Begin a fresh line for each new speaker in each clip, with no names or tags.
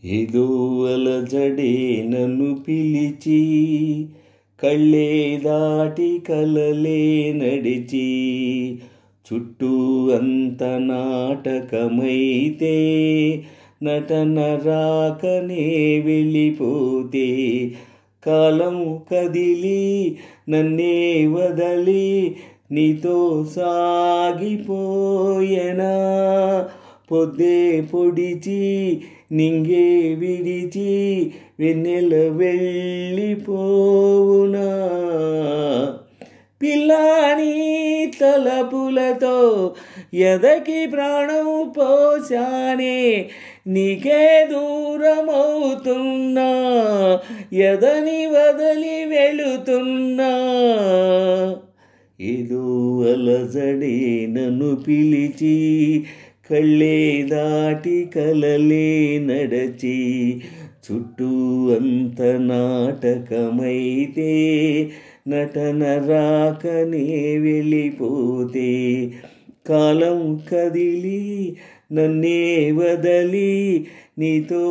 ఏదో అలజడే నన్ను పిలిచి కళ్ళే దాటి కలలే నడిచి చుట్టూ అంత నాటకమైతే నటన రాకనే వెళ్ళిపోతే కాలం కదిలి నన్నే వదలి నీతో సాగిపోయేనా పొద్దే పొడిచి నింగే విడిచి వెన్నెల వెళ్ళిపోవునా పిల్లాని తలపులతో ఎదకి ప్రాణం పోశానే నీకే దూరమవుతున్నా ఎదని వదలి వెళుతున్నా ఏదో అలజడే నన్ను పిలిచి కళ్ళే దాటి కలలే నడచి చుట్టూ అంత నాటకమైతే నటన రాకనే వెళ్ళిపోతే కాలం కదిలి నన్నే వదలి నీతో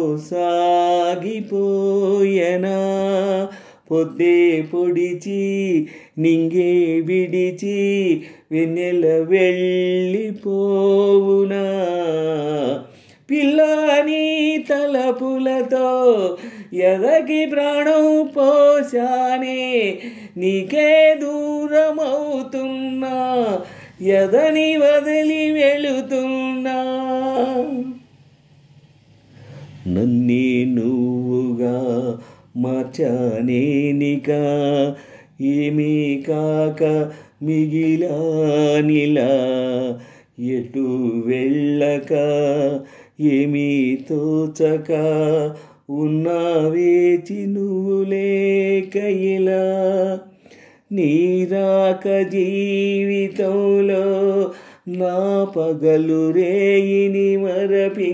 సాగిపోయేనా పొద్దే పొడిచి నింగే విడిచి వెన్నెల వెళ్ళిపోవునా పిల్లాని తలపులతో ఎదకి ప్రాణం పోశానే నీకే దూరమవుతున్నా ఎదని వదిలి వెళుతున్నా నన్నే నువ్వుగా మార్చానేనిక ఏమీ కాక మిగిలానిలా ఎటు వెళ్ళక ఏమీ తోచక ఉన్నా వేచి నువ్వు లేక ఇలా నీరాక జీవితంలో నా పగలు రేయిని మరపించిందిలే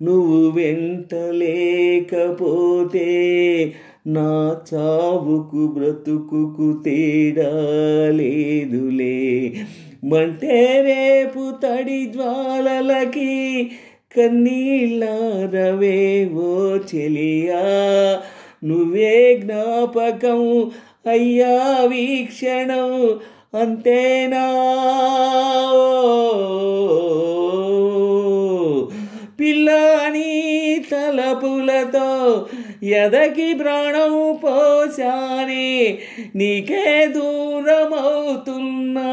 నువ్వు వెంట లేకపోతే నా చావుకు బ్రతుకుకు తేడా లేదులే మంటే రేపు తడి జ్వాలలకి కన్నీళ్ళారవే ఓ చెలియా నువ్వే జ్ఞాపకం అయ్యా వీక్షణం అంతేనా పిల్లాని తలపులతో ఎదకి ప్రాణం పోశానే నీకే దూరమవుతున్నా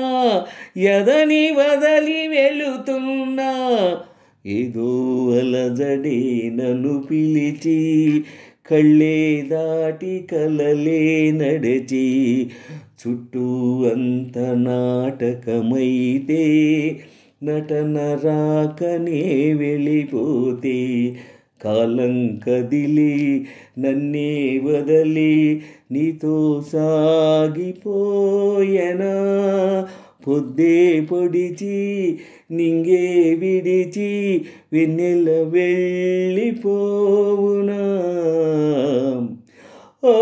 ఎదని వదలి వెళుతున్నా ఏదో అలజడే నన్ను పిలిచి కళ్ళే దాటి కలలే నడిచి చుట్టూ అంత నాటకమైతే నటన రాకనే వెళ్ళిపోతే కాలం కదిలి నన్నే వదలి నీతో సాగిపోయేనా పొద్దే పొడిచి నింగే విడిచి వెన్నెల వెళ్ళిపోవునా ఓ